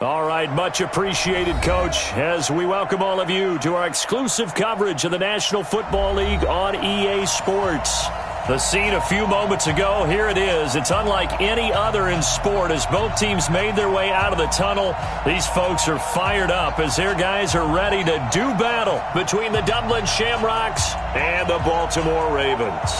All right, much appreciated, Coach, as we welcome all of you to our exclusive coverage of the National Football League on EA Sports. The scene a few moments ago, here it is. It's unlike any other in sport as both teams made their way out of the tunnel. These folks are fired up as their guys are ready to do battle between the Dublin Shamrocks and the Baltimore Ravens.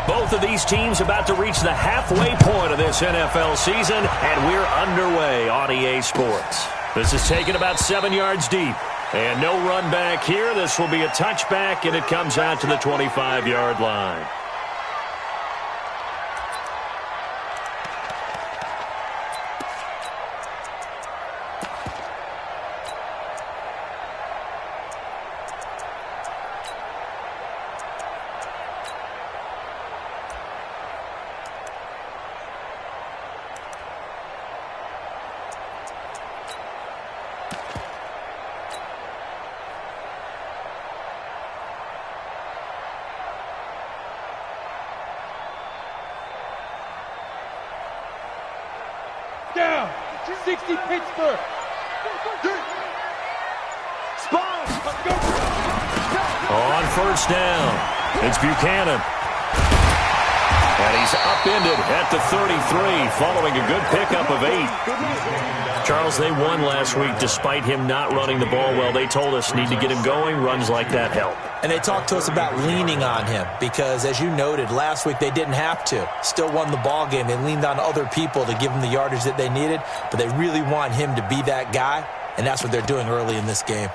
Both of these teams about to reach the halfway point of this NFL season, and we're underway on EA Sports. This is taken about 7 yards deep. And no run back here. This will be a touchback, and it comes out to the 25-yard line. Down, 60 Pittsburgh. On first down, it's Buchanan. And he's upended at the 33, following a good pickup of 8. Charles, they won last week despite him not running the ball well. They told us need to get him going. Runs like that help. And they talked to us about leaning on him because, as you noted, last week they didn't have to. Still won the ball game. They leaned on other people to give them the yardage that they needed, but they really want him to be that guy, and that's what they're doing early in this game.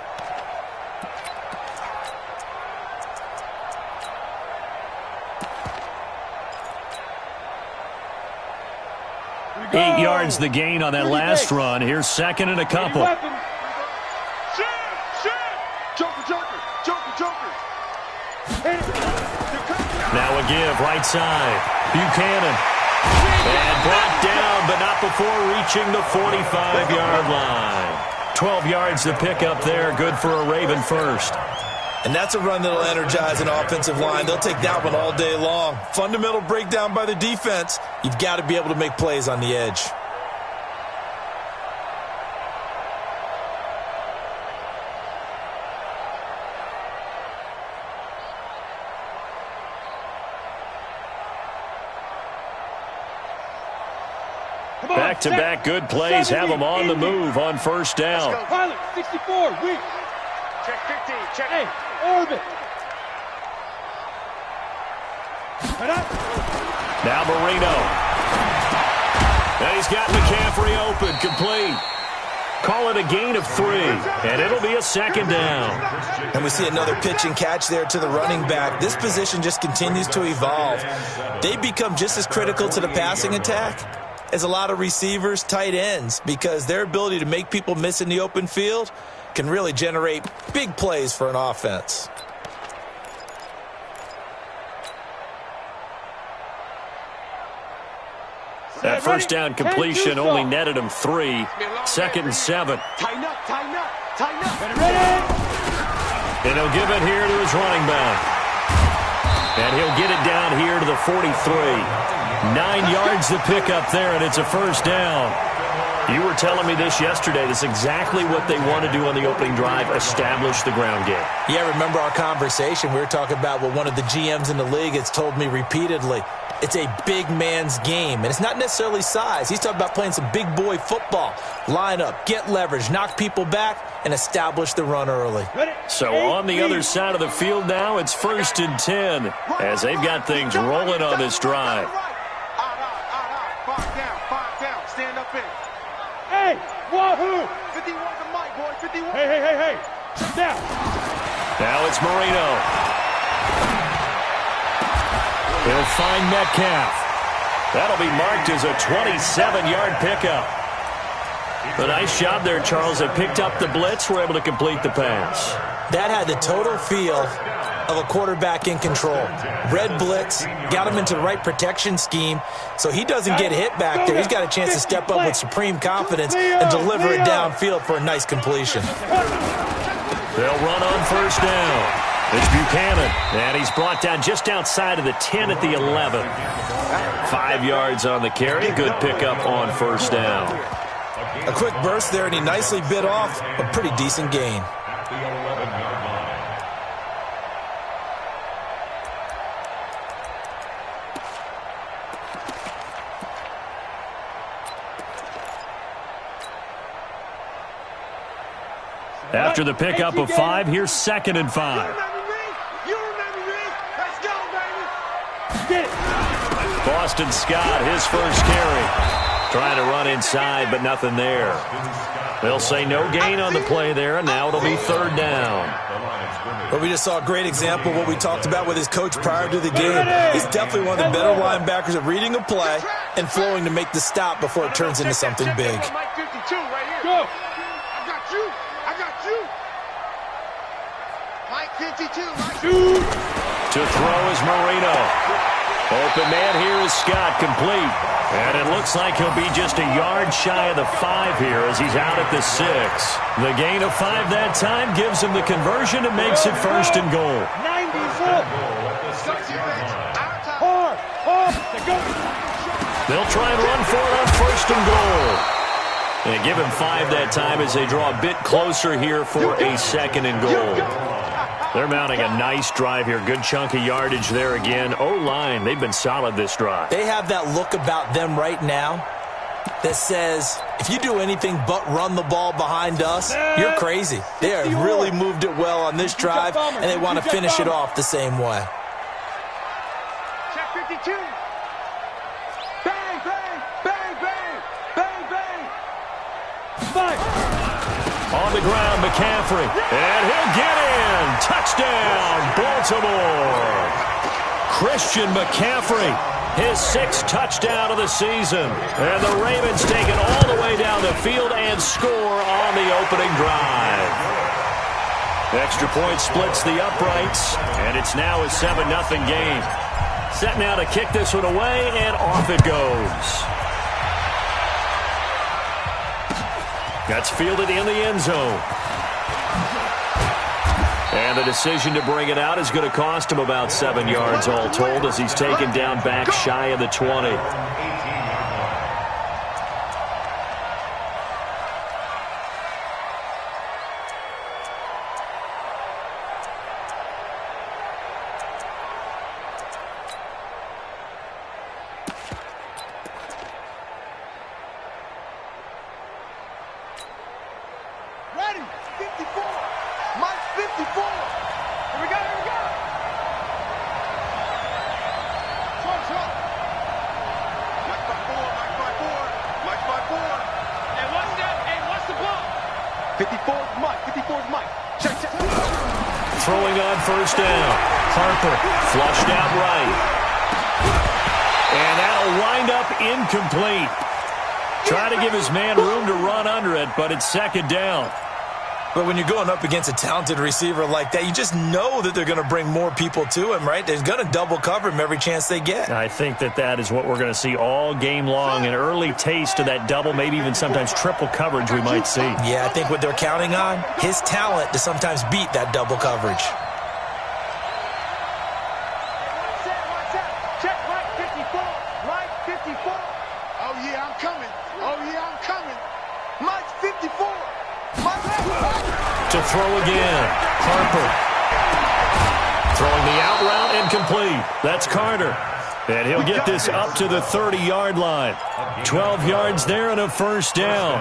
Go. 8 yards the gain on that last run. Here's second and a couple. Now a give, right side. Buchanan. And brought down, but not before reaching the 45-yard line. 12 yards to pick up there. Good for a Raven first. And that's a run that'll energize an offensive line. They'll take that one all day long. Fundamental breakdown by the defense. You've got to be able to make plays on the edge. Back-to-back good plays have them on the move on first down. Pilot, 64, weak. Check 15, check. Hey, orbit. Now Marino. And he's got McCaffrey open, complete. Call it a gain of 3, and it'll be a second down. And we see another pitch and catch there to the running back. This position just continues to evolve. They become just as critical to the passing attack as a lot of receivers, tight ends, because their ability to make people miss in the open field can really generate big plays for an offense. That first down completion only netted him 3. Second and 7. Tighten up, tighten up, tighten up. And he'll give it here to his running back. And he'll get it down here to the 43. 9 yards to pick up there, and it's a first down. You were telling me this yesterday. That's exactly what they want to do on the opening drive, establish the ground game. Yeah, remember our conversation? We were talking about what one of the GMs in the league has told me repeatedly. It's a big man's game, and it's not necessarily size. He's talking about playing some big boy football. Line up, get leverage, knock people back, and establish the run early. So on the other side of the field now, it's first and 10 as they've got things rolling on this drive. Five down, stand up in. Hey, wahoo! 51 to Mike, boy, 51. Hey. Now it's Marino. He'll find Metcalf. That'll be marked as a 27-yard pickup. A nice job there, Charles. They picked up the blitz, were able to complete the pass. That had the total feel of a quarterback in control. Red blitz, got him into the right protection scheme, so he doesn't get hit back there. He's got a chance to step up with supreme confidence and deliver it downfield for a nice completion. They'll run on first down. It's Buchanan, and he's brought down just outside of the 10 at the 11. 5 yards on the carry. Good pickup on first down. A quick burst there, and he nicely bit off a pretty decent gain. After the pickup of 5, here's 2nd and 5. You remember me? Let's go, baby. Boston Scott, his first carry. Trying to run inside, but nothing there. They'll say no gain on the play there, and now it'll be 3rd down. Well, we just saw a great example of what we talked about with his coach prior to the game. He's definitely one of the better linebackers at reading a play and flowing to make the stop before it turns into something big. Mike 52 right here. Go. I got you. I got you. Mike 52. To throw is Marino. Open man here is Scott, complete. And it looks like he'll be just a yard shy of the 5 here as he's out at the 6. The gain of 5 that time gives him the conversion and makes it 1st and goal. 94. Hard. Go. They'll try and run for it on 1st and goal. And give him 5 that time as they draw a bit closer here for a 2nd and goal. They're mounting a nice drive here. Good chunk of yardage there again. O-line, they've been solid this drive. They have that look about them right now that says, if you do anything but run the ball behind us, you're crazy. They have really moved it well on this drive, and they want to finish it off the same way. Check 52. Bang, bang, bang, bang, bang, bang. 5. On the ground, McCaffrey. And he'll get in. Touchdown, Baltimore. Christian McCaffrey, his 6th touchdown of the season. And the Ravens take it all the way down the field and score on the opening drive. Extra point splits the uprights, and it's now a 7-0 game. Set now to kick this one away, and off it goes. That's fielded in the end zone. And the decision to bring it out is going to cost him about 7 yards all told as he's taken down back shy of the 20. Ready. 54. Mike 54. Here we go. Here we go. Trump. Mike by 4. Mike by 4. Mike by 4. And what's that? Hey, what's the ball? 54 is Mike. 54 is Mike. Check. Throwing on first down. Harper flushed out right. And that'll wind up incomplete. Try to give his man room to run under it, but it's 2nd down. But when you're going up against a talented receiver like that, you just know that they're going to bring more people to him, right? They're going to double cover him every chance they get. I think that is what we're going to see all game long. An early taste of that double, maybe even sometimes triple coverage we might see. Yeah, I think what they're counting on, his talent to sometimes beat that double coverage. Check Mike 54. Mike 54. Oh, yeah, I'm coming. Oh, yeah, I'm coming. Mike 54. To throw again. Harper. Throwing the out route incomplete. That's Carter. And he'll get this up to the 30-yard line. 12 yards there and a first down.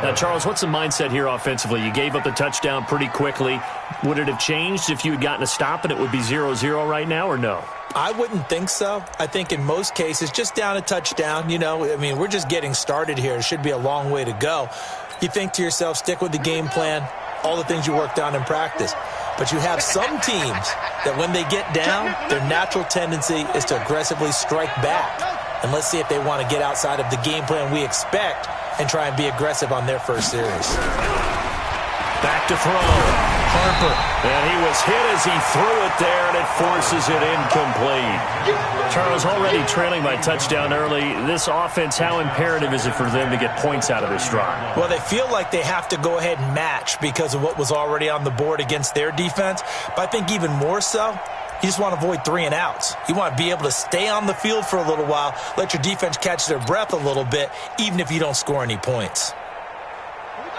Now, Charles, what's the mindset here offensively? You gave up the touchdown pretty quickly. Would it have changed if you had gotten a stop and it would be 0-0 right now, or no? I wouldn't think so. I think in most cases, just down a touchdown, we're just getting started here. It should be a long way to go. You think to yourself, stick with the game plan, all the things you worked on in practice. But you have some teams that when they get down, their natural tendency is to aggressively strike back. And let's see if they want to get outside of the game plan we expect and try and be aggressive on their first series. Back to throw. Harper. And he was hit as he threw it there, and it forces it incomplete. Charles, already trailing by touchdown early. This offense, how imperative is it for them to get points out of this drive? Well, they feel like they have to go ahead and match because of what was already on the board against their defense. But I think even more so, you just want to avoid 3 and outs. You want to be able to stay on the field for a little while, let your defense catch their breath a little bit, even if you don't score any points.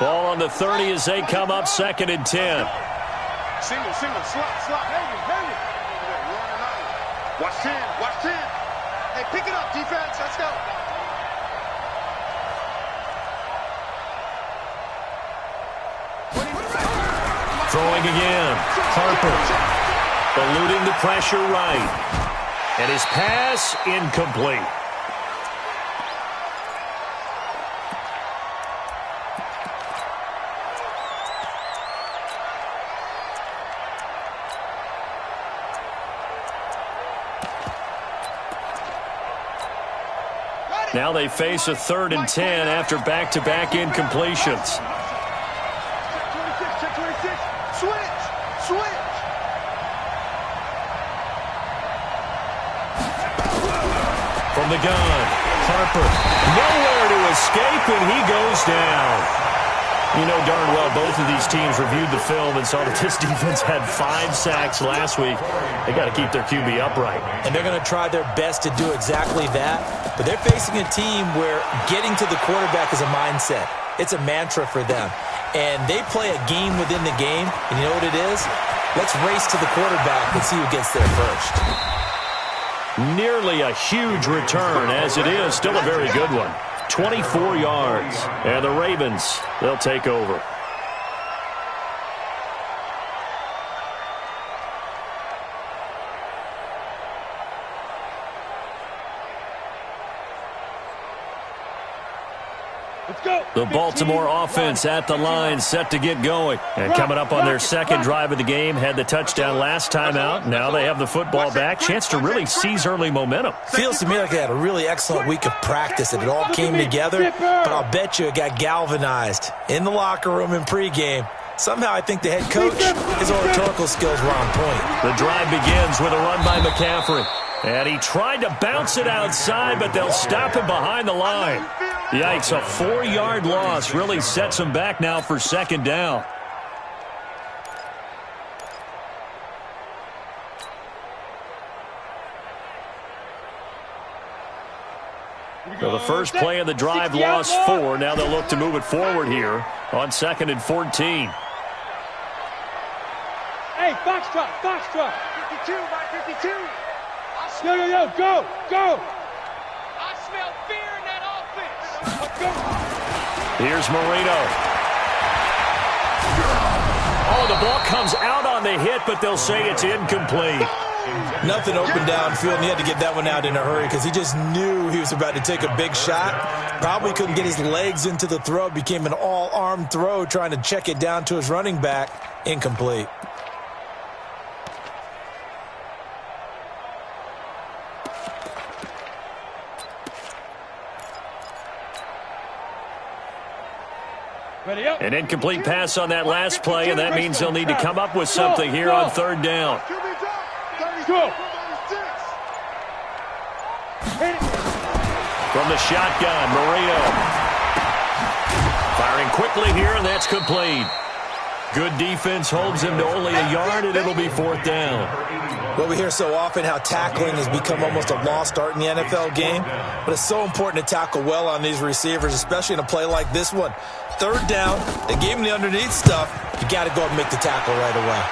Ball on the 30 as they come up 2nd and 10. Single, slot. Watch 10. Hey, pick it up, defense. Let's go. Throwing again. Harper. Eluding the pressure right. And his pass incomplete. Now they face a 3rd and 10 after back-to-back incompletions. Check 26. Switch. From the gun, Harper. Nowhere to escape, and he goes down. You know darn well both of these teams reviewed the film and saw that this defense had 5 sacks last week. They got to keep their QB upright. And they're going to try their best to do exactly that. But they're facing a team where getting to the quarterback is a mindset. It's a mantra for them. And they play a game within the game. And you know what it is? Let's race to the quarterback and see who gets there first. Nearly a huge return, as it is. Still a very good one. 24 yards. And the Ravens, they'll take over. The Baltimore offense at the line, set to get going. And coming up on their 2nd drive of the game, had the touchdown last time out. Now they have the football back. Chance to really seize early momentum. Feels to me like they had a really excellent week of practice, and it all came together. But I'll bet you it got galvanized in the locker room in pregame. Somehow I think the head coach, his oratorical skills were on point. The drive begins with a run by McCaffrey. And he tried to bounce it outside, but they'll stop him behind the line. Yikes, a 4-yard loss really sets him back now for 2nd down. So the first play of the drive lost 4. Now they'll look to move it forward here on 2nd and 14. Hey, Foxtrot. 52, by 52. Yo, go. I smell fear in that offense. Let's go. Here's Marino. Oh, the ball comes out on the hit, but they'll say it's incomplete. Nothing open downfield, and he had to get that one out in a hurry because he just knew he was about to take a big shot. Probably couldn't get his legs into the throw. Became an all-arm throw trying to check it down to his running back. Incomplete. An incomplete pass on that last play, and that means they'll need to come up with something here on 3rd down. From the shotgun, Marino. Firing quickly here, and that's complete. Good defense holds him to only a yard, and it'll be 4th down. Well, we hear so often how tackling has become almost a lost art in the NFL game, but it's so important to tackle well on these receivers, especially in a play like this one. 3rd down, they gave him the underneath stuff. You got to go and make the tackle right away.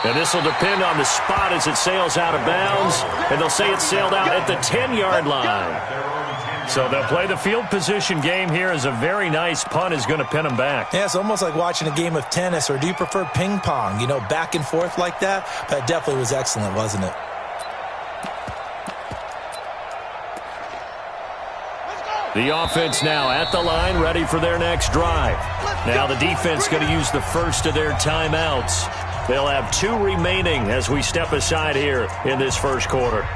And this will depend on the spot as it sails out of bounds, and they'll say it sailed out at the 10-yard line. So they'll play the field position game here as a very nice punt is going to pin them back. Yeah, it's almost like watching a game of tennis, or do you prefer ping pong? You know, back and forth like that? That definitely was excellent, wasn't it? The offense now at the line, ready for their next drive. Now the defense going to use the first of their timeouts. They'll have 2 remaining as we step aside here in this first quarter.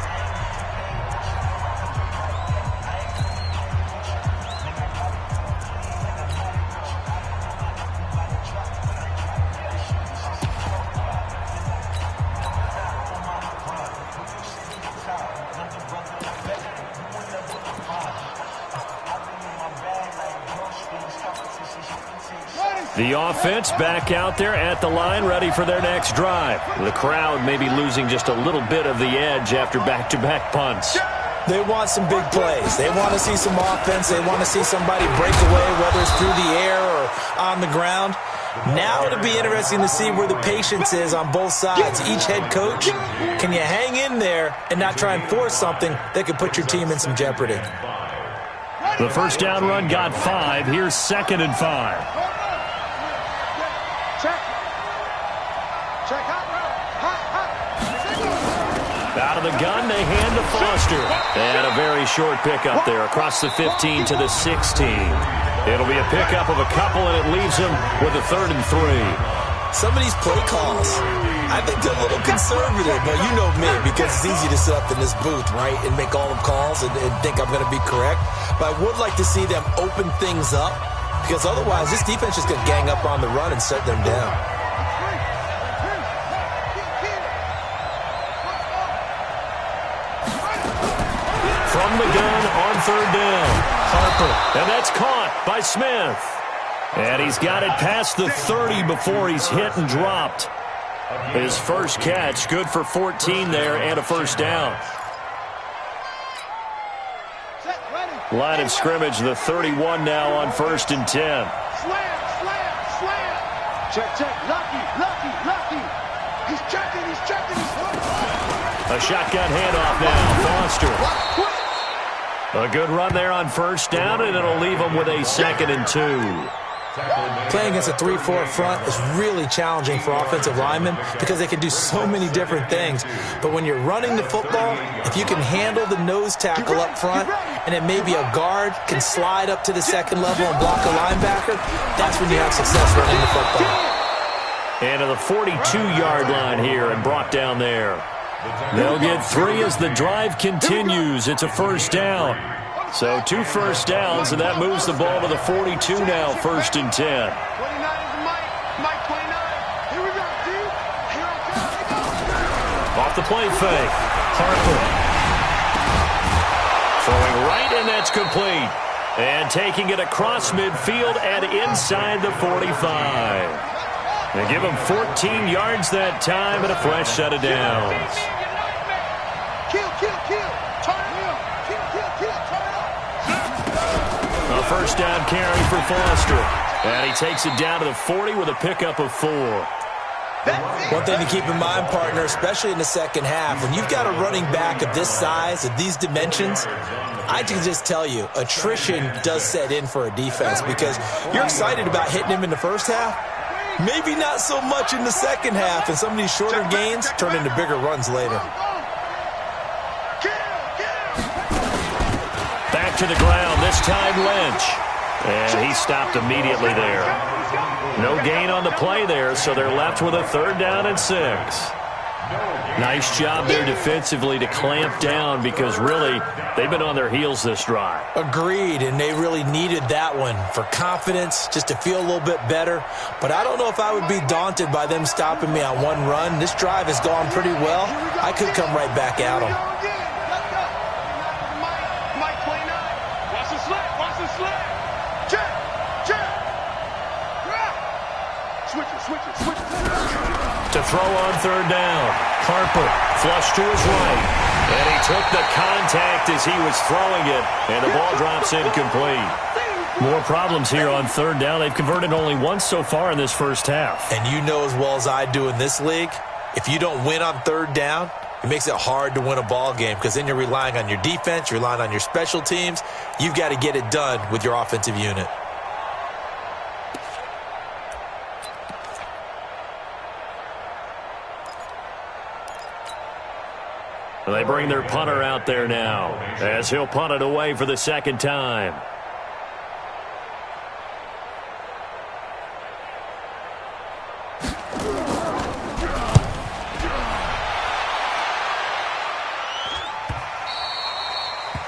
The offense back out there at the line, ready for their next drive. The crowd may be losing just a little bit of the edge after back-to-back punts. They want some big plays. They want to see some offense. They want to see somebody break away, whether it's through the air or on the ground. Now it'll be interesting to see where the patience is on both sides. Each head coach, can you hang in there and not try and force something that could put your team in some jeopardy? The first down run got 5. Here's 2nd and 5. Out of the gun, they hand to Foster. And a very short pickup there across the 15 to the 16. It'll be a pickup of a couple, and it leaves them with a 3rd and 3. Some of these play calls, I think they're a little conservative. But you know me, because it's easy to sit up in this booth, right, and make all the calls and think I'm going to be correct. But I would like to see them open things up, because otherwise this defense is going to gang up on the run and shut them down. From the gun on 3rd down, Harper, and that's caught by Smith. And he's got it past the 30 before he's hit and dropped. His first catch, good for 14 there and a first down. Line of scrimmage, the 31 now on 1st and 10. Slam, slam, slam. Check, check. Lucky, lucky, lucky. He's checking, he's checking. A shotgun handoff now, Foster. A good run there on 1st down, and it'll leave him with a 2nd and 2. Playing against a 3-4 front is really challenging for offensive linemen because they can do so many different things. But when you're running the football, if you can handle the nose tackle up front, and then maybe a guard can slide up to the 2nd level and block a linebacker, that's when you have success running the football. And to the 42-yard line here and brought down there. They'll get 3 as the drive continues. It's a 1st down. So 2 first downs, and that moves the ball to the 42 now, 1st and 10. 29 is the Mike 29. Here we go, dude. Here I go. Off the play fake. Harper. Throwing right, and that's complete. And taking it across midfield and inside the 45. They give him 14 yards that time and a fresh set of downs. Kill, kill, kill. Turn it up. Kill, kill, kill. Turn it up. A first down carry for Foster. And he takes it down to the 40 with a pickup of 4. One thing to keep in mind, partner, especially in the second half, when you've got a running back of this size, of these dimensions, I can just tell you, attrition does set in for a defense because you're excited about hitting him in the first half. Maybe not so much in the second half, and some of these shorter gains turn into bigger runs later. Back to the ground, this time Lynch. And he stopped immediately there. No gain on the play there, so they're left with a 3rd down and 6. Nice job there defensively to clamp down because really they've been on their heels this drive. Agreed, and they really needed that one for confidence, just to feel a little bit better. But I don't know if I would be daunted by them stopping me on one run. This drive has gone pretty well. I could come right back at them. Mike 29. Watch the slip. Watch the slip. Check. Check. Switch it. Switch it. Switch it. To throw on 3rd down, Harper flush to his right, and he took the contact as he was throwing it, and the ball drops incomplete. More problems here on 3rd down. They've converted only once so far in this first half. And you know as well as I do in this league, if you don't win on 3rd down, it makes it hard to win a ball game because then you're relying on your defense, you're relying on your special teams. You've got to get it done with your offensive unit. They bring their punter out there now as he'll punt it away for the 2nd time.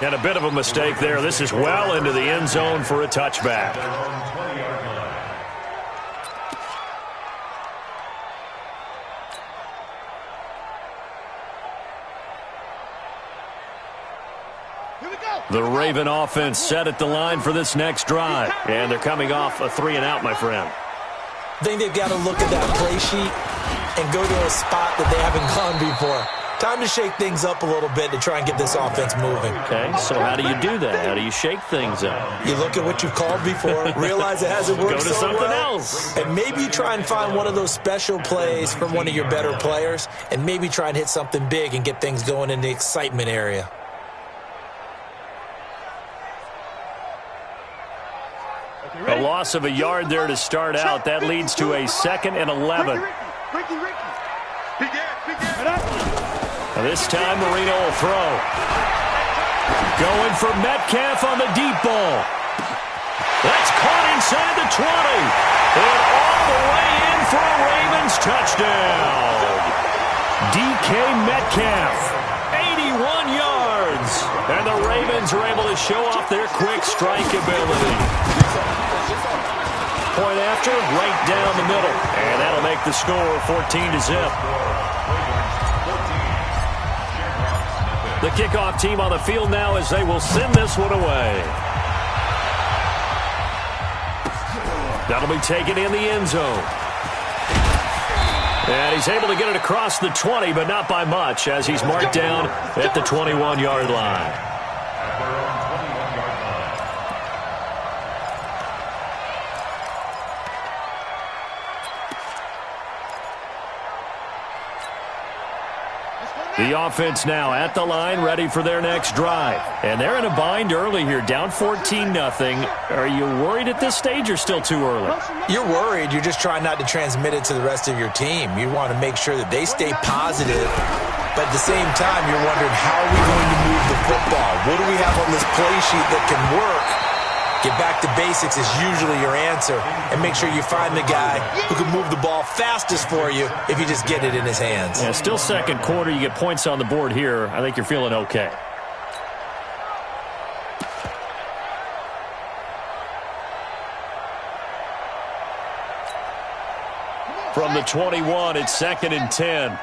And a bit of a mistake there. This is well into the end zone for a touchback. The Raven offense set at the line for this next drive. And they're coming off a 3-and-out, my friend. I think they've got to look at that play sheet and go to a spot that they haven't gone before. Time to shake things up a little bit to try and get this offense moving. Okay, so how do you do that? How do you shake things up? You look at what you've called before, realize it hasn't worked so well. Go to something else. And maybe you try and find one of those special plays from one of your better players, and maybe try and hit something big and get things going in the excitement area. A loss of a yard there to start out. That leads to a 2nd and 11. This time, Marino will throw. Going for Metcalf on the deep ball. That's caught inside the 20. And all the way in for a Ravens touchdown. DK Metcalf, 81 yards. And the Ravens are able to show off their quick strike ability. Point after, right down the middle. And that'll make the score 14-0. The kickoff team on the field now as they will send this one away. That'll be taken in the end zone. And he's able to get it across the 20, but not by much, as he's marked down at the 21-yard line. The offense now at the line, ready for their next drive. And they're in a bind early here, down 14-0. Are you worried at this stage or still too early? You're worried. You're just trying not to transmit it to the rest of your team. You want to make sure that they stay positive. But at the same time, you're wondering, how are we going to move the football? What do we have on this play sheet that can work? Get back to basics is usually your answer. And make sure you find the guy who can move the ball fastest for you if you just get it in his hands. Yeah, still second quarter. You get points on the board here. I think you're feeling okay. From the 21, it's 2nd and 10.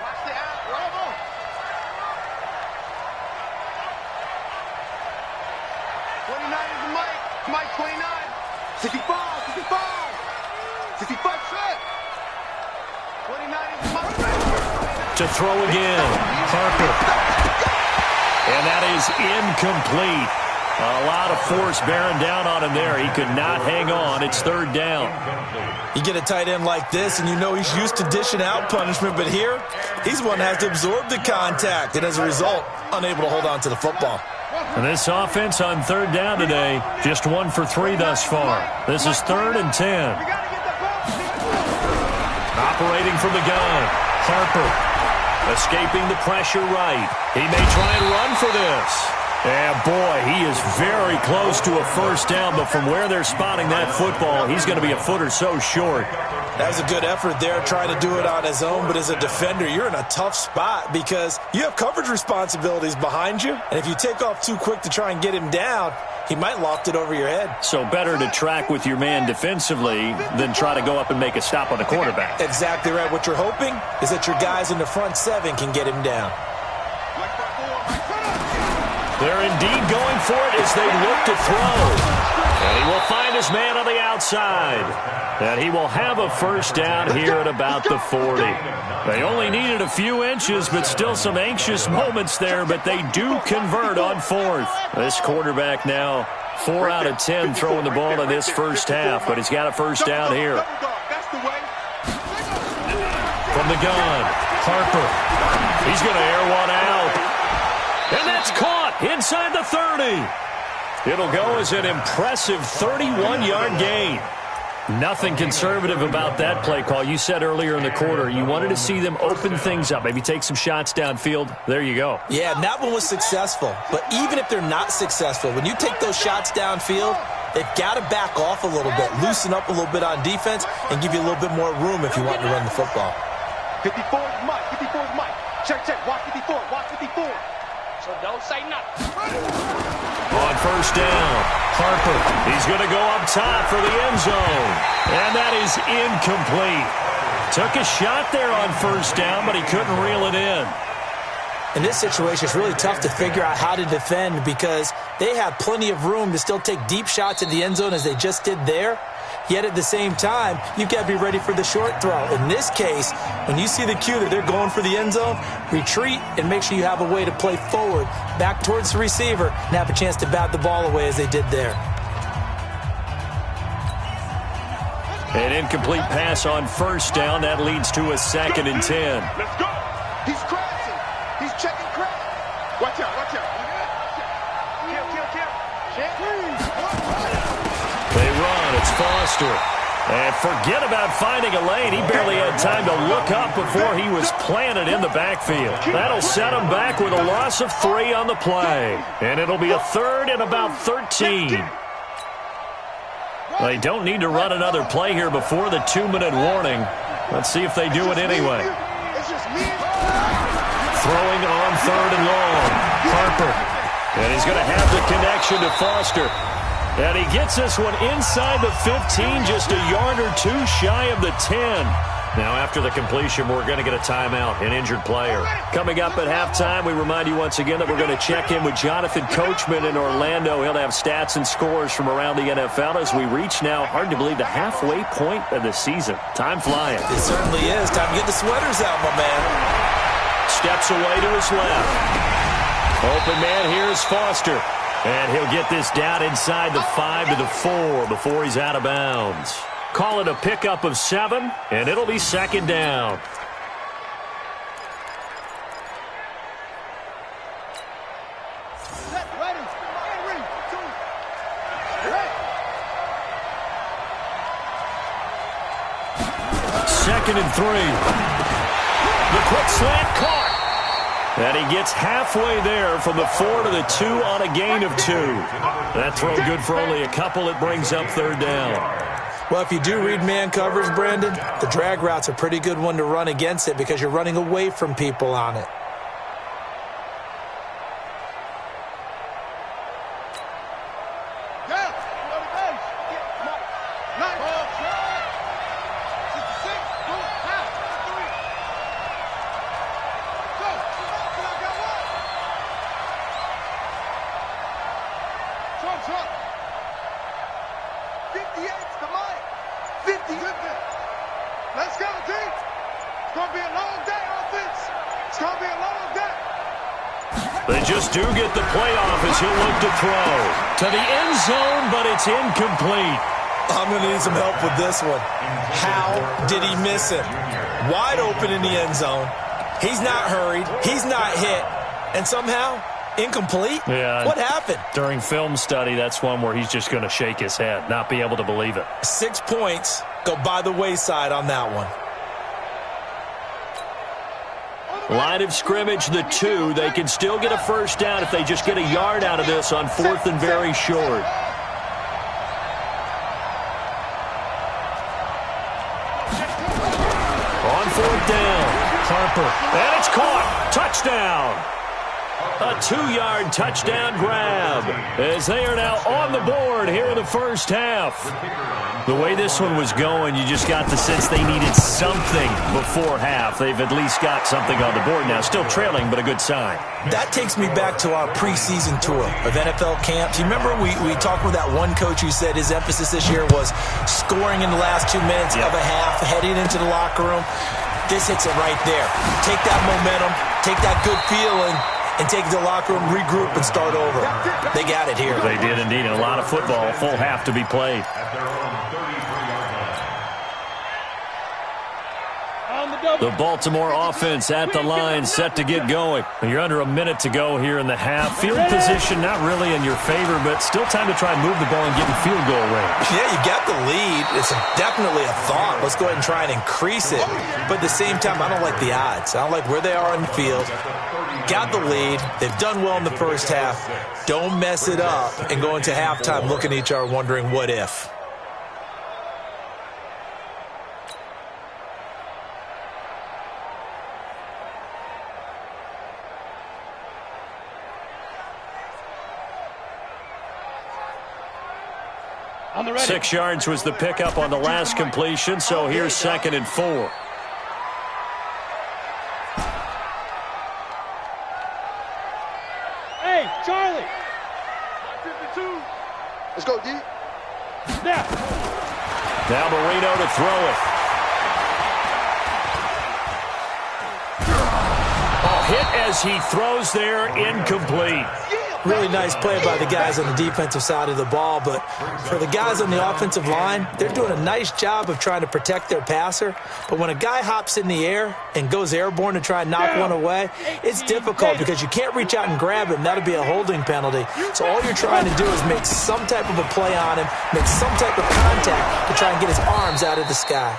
To throw again, Harper. And that is incomplete. A lot of force bearing down on him there. He could not hang on. It's 3rd down. You get a tight end like this, and you know he's used to dishing out punishment, but here, he's one that has to absorb the contact, and as a result, unable to hold on to the football. And this offense on 3rd down today, just 1 for 3 thus far. This is 3rd and 10. Operating from the gun, Harper. Escaping the pressure right. He may try and run for this. And boy, he is very close to a first down, but from where they're spotting that football, he's going to be a foot or so short. That was a good effort there, trying to do it on his own, but as a defender, you're in a tough spot because you have coverage responsibilities behind you, and if you take off too quick to try and get him down, he might loft it over your head. So better to track with your man defensively than try to go up and make a stop on the quarterback. Exactly right. What you're hoping is that your guys in the front 7 can get him down. They're indeed going for it as they look to throw. And he will find his man on the outside. And he will have a first down here at about the 40. They only needed a few inches, but still some anxious moments there, but they do convert on 4th. This quarterback now 4 out of 10 throwing the ball in this first half, but he's got a first down here. From the gun, Harper. He's going to air one out. And that's caught inside the 30. It'll go as an impressive 31-yard gain. Nothing conservative about that play call. You said earlier in the quarter you wanted to see them open things up, maybe take some shots downfield. There you go. Yeah, and that one was successful. But even if they're not successful, when you take those shots downfield, they've got to back off a little bit, loosen up a little bit on defense, and give you a little bit more room if you want to run the football. 54 is Mike. 54 is Mike. Check, check. Watch 54. Watch 54. So don't say nothing. On first down, Harper. He's going to go up top for the end zone. And that is incomplete. Took a shot there on first down, but he couldn't reel it in. In this situation, it's really tough to figure out how to defend because they have plenty of room to still take deep shots in the end zone as they just did there. Yet at the same time, you've got to be ready for the short throw. In this case, when you see the cue that they're going for the end zone, retreat and make sure you have a way to play forward, back towards the receiver, and have a chance to bat the ball away as they did there. An incomplete pass on first down. That leads to a 2nd and 10. Let's go. He's crashing. He's checking crash. Watch out, watch out. They run. It's Foster. And forget about finding a lane. He barely had time to look up before he was planted in the backfield. That'll set him back with a loss of 3 on the play. And it'll be a 3rd and about 13. They don't need to run another play here before the 2-minute warning. Let's see if they do it anyway. Throwing on 3rd and long. Harper. And he's going to have the connection to Foster. And he gets this one inside the 15, just a yard or 2 shy of the 10. Now, after the completion, we're going to get a timeout, an injured player. Coming up at halftime, we remind you once again that we're going to check in with Jonathan Coachman in Orlando. He'll have stats and scores from around the NFL as we reach now, hard to believe, the halfway point of the season. Time flying. It certainly is. Time to get the sweaters out, my man. Steps away to his left. Open man here is Foster. And he'll get this down inside the 5 to the 4 before he's out of bounds. Call it a pickup of 7, and it'll be 2nd down. Second and 3. The quick slant caught. And he gets halfway there from the 4 to the 2 on a gain of 2. That throw good for only a couple. It brings up 3rd down. Well, if you do read man coverage, Brandon, the drag route's a pretty good one to run against it because you're running away from people on it. Let's go, team. It's going to be a long day, offense. It's going to be a long day. They just do get the playoff as he'll look to throw. To the end zone, but it's incomplete. I'm going to need some help with this one. How did he miss it? Wide open in the end zone. He's not hurried. He's not hit. And somehow, incomplete? Yeah. What happened? During film study, that's one where he's just going to shake his head, not be able to believe it. 6 points go by the wayside on that one. Line of scrimmage, the 2. They can still get a first down if they just get a yard out of this on 4th and very short. On 4th down, Harper, and it's caught. Touchdown. A 2-yard touchdown grab as they are now on the board here in the first half. The way this one was going, you just got the sense they needed something before half. They've at least got something on the board now. Still trailing, but a good sign. That takes me back to our preseason tour of NFL camps. You remember we talked with that one coach who said his emphasis this year was scoring in the last 2 minutes of a half, heading into the locker room. This hits it right there. Take that momentum, take that good feeling, and take it to the locker room, regroup, and start over. They got it here. They did indeed, and a lot of football, a full half to be played. The Baltimore offense at the line, set to get going. You're under a minute to go here in the half. Field position not really in your favor, but still time to try and move the ball and get in field goal range. Yeah, you got the lead. It's definitely a thought. Let's go ahead and try and increase it. But at the same time, I don't like the odds. I don't like where they are on the field. Got the lead. They've done well in the first half. Don't mess it up and go into halftime looking at each other wondering what if. On the ready. 6 yards was the pickup on the last completion, so here's 2nd and 4. Hey, Charlie. 52. Let's go, D. Snap. Now Marino to throw it. Hit as he throws there, incomplete. Really nice play by the guys on the defensive side of the ball, but for the guys on the offensive line, they're doing a nice job of trying to protect their passer. But when a guy hops in the air and goes airborne to try and knock one away, it's difficult because you can't reach out and grab him. That'll be a holding penalty. So all you're trying to do is make some type of a play on him, make some type of contact to try and get his arms out of the sky.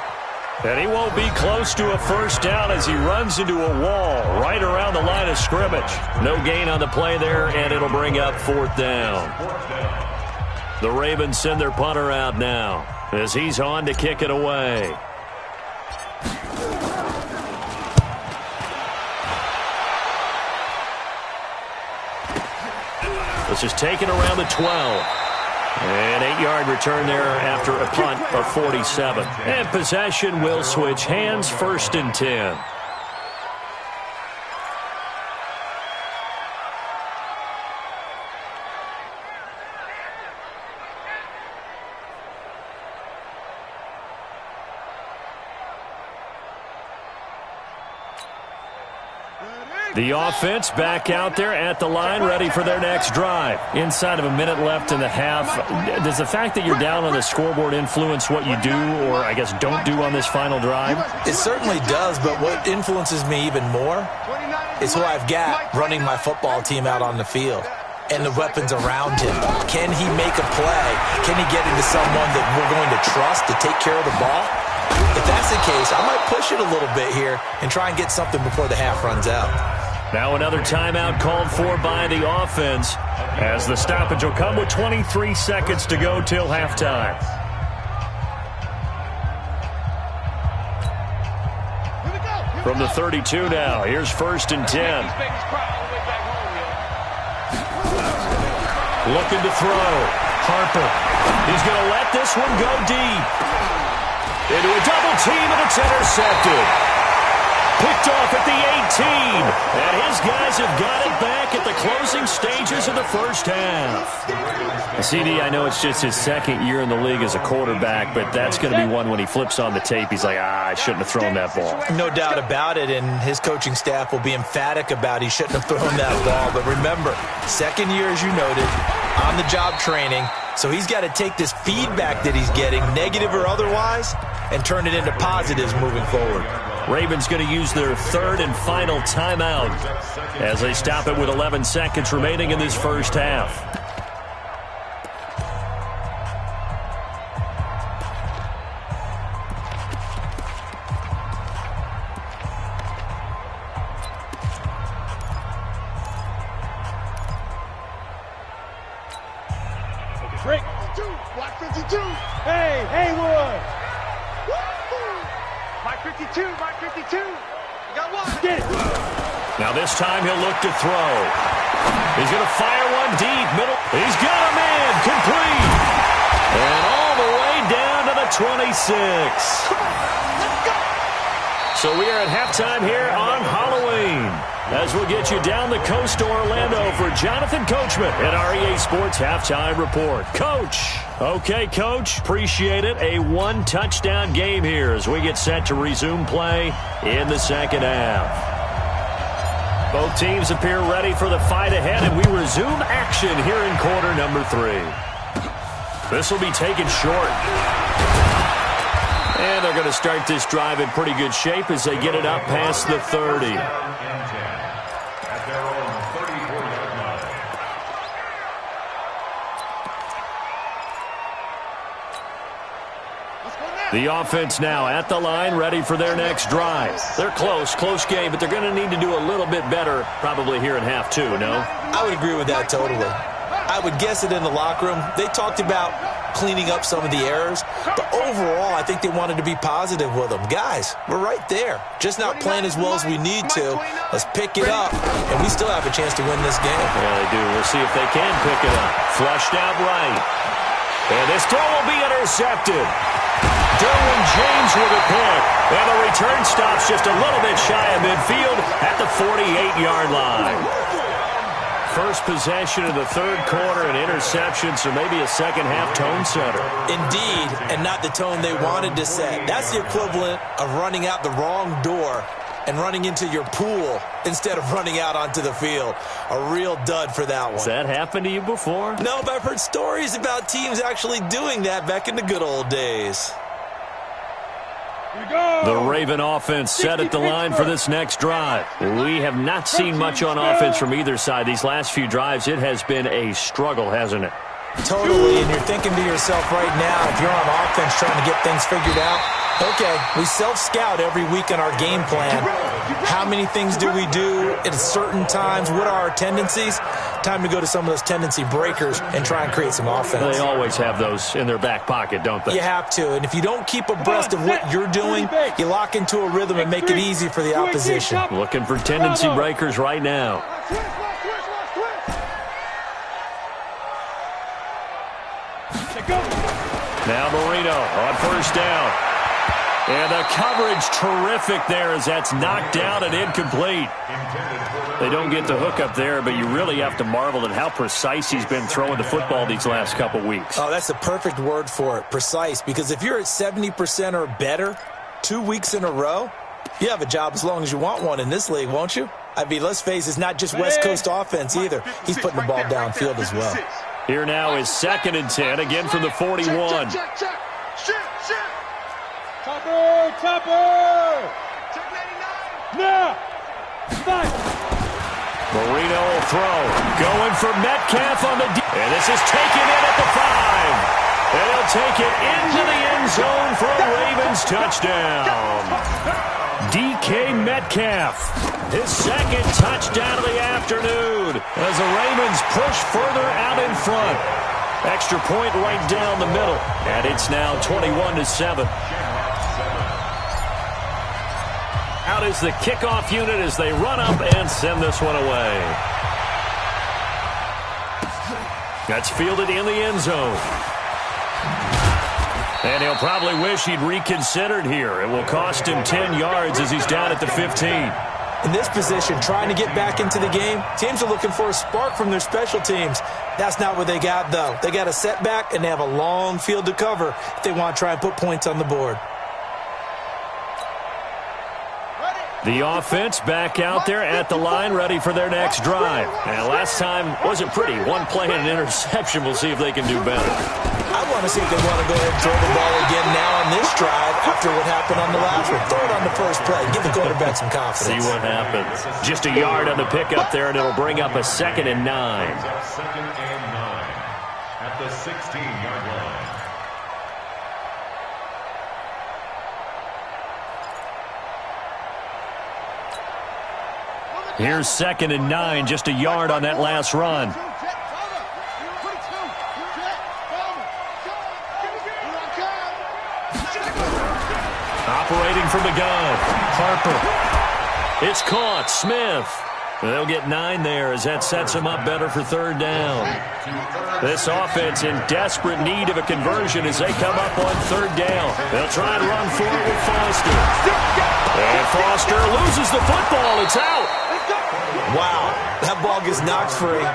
And he won't be close to a first down as he runs into a wall right around the line of scrimmage. No gain on the play there, and it'll bring up 4th down. The Ravens send their punter out now as he's on to kick it away. This is taken around the 12. An 8-yard return there after a punt of 47. And possession will switch hands, 1st and 10. The offense back out there at the line, ready for their next drive. Inside of a minute left in the half, does the fact that you're down on the scoreboard influence what you do or, I guess, don't do on this final drive? It certainly does, but what influences me even more is who I've got running my football team out on the field and the weapons around him. Can he make a play? Can he get into someone that we're going to trust to take care of the ball? If that's the case, I might push it a little bit here and try and get something before the half runs out. Now another timeout called for by the offense as the stoppage will come with 23 seconds to go till halftime. From the 32 now, here's 1st and 10. Looking to throw. Harper. He's going to let this one go deep. Into a double team, and it's intercepted. Picked off at the 18. And his guys have got it back at the closing stages of the first half. CD, I know it's just his 2nd year in the league as a quarterback, but that's going to be one when he flips on the tape. He's like, I shouldn't have thrown that ball. No doubt about it, and his coaching staff will be emphatic about he shouldn't have thrown that ball. But remember, 2nd year, as you noted, on-the-job training. So he's got to take this feedback that he's getting, negative or otherwise, and turn it into positives moving forward. Ravens going to use their 3rd and final timeout as they stop it with 11 seconds remaining in this first half. Break. Block 52. Hey, Haywood. Mike 52, Mike 52. You got one. Get it. Now this time he'll look to throw. He's going to fire one deep. Middle. He's got a man. Complete. And all the way down to the 26. Come on. Let's go. So we are at halftime here on Halloween, as we'll get you down the coast to Orlando for Jonathan Coachman at our EA Sports Halftime Report. Coach. Okay, Coach. Appreciate it. A 1-touchdown game here as we get set to resume play in the second half. Both teams appear ready for the fight ahead, and we resume action here in quarter number 3. This will be taken short. And they're going to start this drive in pretty good shape as they get it up past the 30. The offense now at the line, ready for their next drive. They're close game, but they're going to need to do a little bit better probably here in half 2, no? I would agree with that totally. I would guess it in the locker room. They talked about cleaning up some of the errors, but overall, I think they wanted to be positive with them. Guys, we're right there. Just not playing as well as we need to. Let's pick it up, and we still have a chance to win this game. Yeah, they do. We'll see if they can pick it up. Flushed out right. And this throw will be intercepted. Derwin James with a pick. And the return stops just a little bit shy of midfield at the 48-yard line. first possession of the third quarter, an interception, so maybe a second-half tone setter. Indeed, and not the tone they wanted to set. That's the equivalent of running out the wrong door and running into your pool instead of running out onto the field. A real dud for that one. Has that happened to you before? No, but I've heard stories about teams actually doing that back in the good old days. The Raven offense set at the line for this next drive. We have not seen much on offense from either side. These last few drives, it has been a struggle, hasn't it? Totally, and you're thinking to yourself right now, if you're on offense trying to get things figured out, okay, we self-scout every week on our game plan. How many things do we do at certain times? What are our tendencies? Time to go to some of those tendency breakers and try and create some offense. They always have those in their back pocket, don't they? You have to, and if you don't keep abreast of what you're doing, you lock into a rhythm and make it easy for the opposition. Looking for tendency breakers right now. Now Marino on first down. And the coverage terrific there as that's knocked down and incomplete. They don't get the hook up there, but you really have to marvel at how precise he's been throwing the football these last couple weeks. Oh, that's the perfect word for it, precise, because if you're at 70% or better 2 weeks in a row, you have a job as long as you want one in this league, won't you? I mean, let's face it, it's not just West Coast offense either. He's putting the ball downfield as well. Here now is 2nd and 10, again from the 41. Check. Shit. Topper! Check 99. Now! Fight! Marino will throw. Going for Metcalf on the and this is taken in at the 5. And he'll take it into the end zone for a Ravens touchdown. DK Metcalf, his 2nd touchdown of the afternoon as the Ravens push further out in front. Extra point right down the middle. And it's now 21-7. Out is the kickoff unit as they run up and send this one away. That's fielded in the end zone. And he'll probably wish he'd reconsidered here. It will cost him 10 yards as he's down at the 15. In this position, trying to get back into the game, teams are looking for a spark from their special teams. That's not what they got, though. They got a setback, and they have a long field to cover if they want to try and put points on the board. The offense back out there at the line, ready for their next drive. And last time wasn't pretty. One play and an interception. We'll see if they can do better. I want to see if they want to go ahead and throw the ball again now on this drive after what happened on the last one. Throw it on the first play. Give the quarterback some confidence. See what happens. Just a yard on the pickup there, and it'll bring up a 2nd and 9. 2nd and 9 at the 16-yard line. Here's 2nd and 9, just a yard on that last run. Operating from the gun, Harper. It's caught, Smith. They'll get 9 there as that sets them up better for 3rd down. This offense in desperate need of a conversion as they come up on 3rd down. They'll try and run for it with Foster. And Foster loses the football. It's out. Wow, that ball gets knocked free,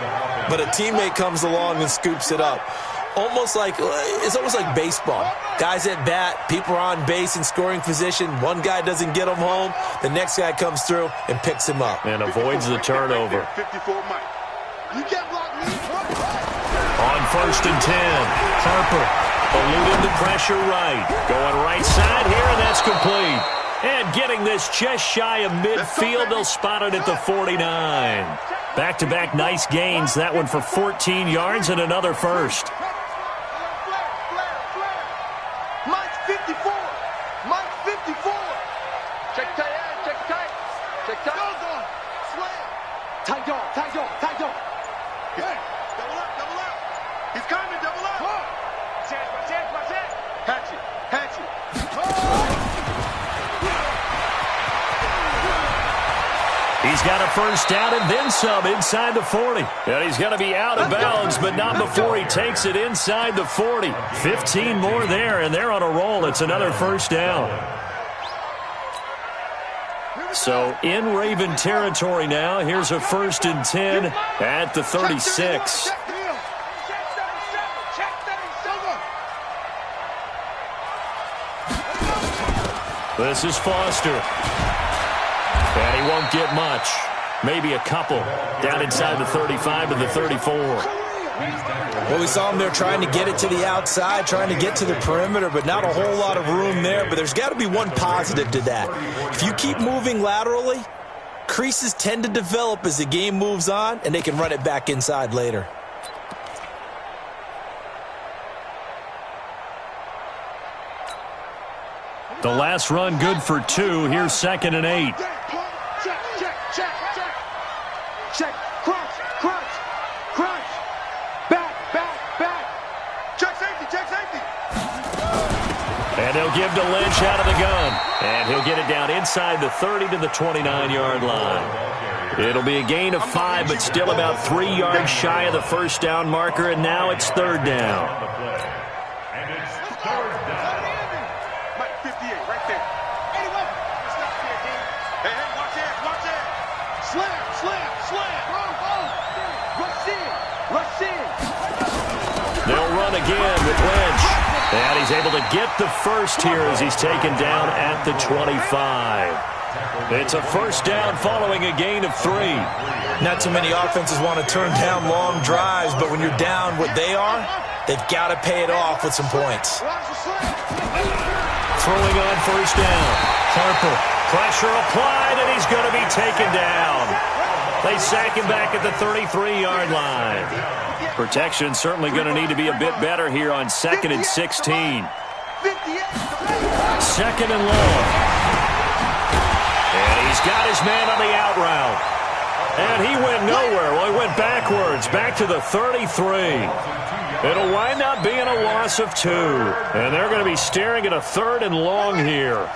but a teammate comes along and scoops it up. It's almost like baseball. Guys at bat, people are on base in scoring position. One guy doesn't get him home. The next guy comes through and picks him up. And avoids the turnover. 54 Mike. You can't block me. On 1st and 10, Harper eluding the pressure right. Going right side here, and that's complete. And getting this just shy of midfield, they'll spot it at the 49. Back-to-back nice gains. That one for 14 yards and another first. Mike 54. Mike 54. Check tight. Tight dog. Hey, double up. He's coming, double up. Chance. Hatchet. He's got a first down and then some inside the 40. And he's going to be out of bounds, but not before he takes it inside the 40. 15 more there, and they're on a roll. It's another first down. So in Raven territory now. Here's a 1st and 10 at the 36. This is Foster. And he won't get much. Maybe a couple down inside the 35 and the 34. Well, we saw him there trying to get it to the outside, trying to get to the perimeter, but not a whole lot of room there. But there's got to be one positive to that. If you keep moving laterally, creases tend to develop as the game moves on, and they can run it back inside later. The last run good for 2. Here's 2nd and 8. Check, crunch, crunch, crunch. Back. Check safety. And he'll give to Lynch out of the gun. And he'll get it down inside the 30 to the 29-yard line. It'll be a gain of 5, but still about 3 yards shy of the 1st down marker, and now it's 3rd down. And it's 3rd down. Mike 58, right there. Stop here, King. Hey, watch it. Slam. Rush in. They'll run again with Lynch. And he's able to get the first here as he's taken down at the 25. It's a 1st down following a gain of 3. Not too many offenses want to turn down long drives, but when you're down what they are, they've got to pay it off with some points. Throwing on 1st down. Harper. Pressure applied, and he's going to be taken down. They sack him back at the 33-yard line. Protection certainly going to need to be a bit better here on 2nd and 16. 2nd and long. And he's got his man on the out route. And he went nowhere. Well, he went backwards, back to the 33. It'll wind up being a loss of 2. And they're going to be staring at a 3rd and long here.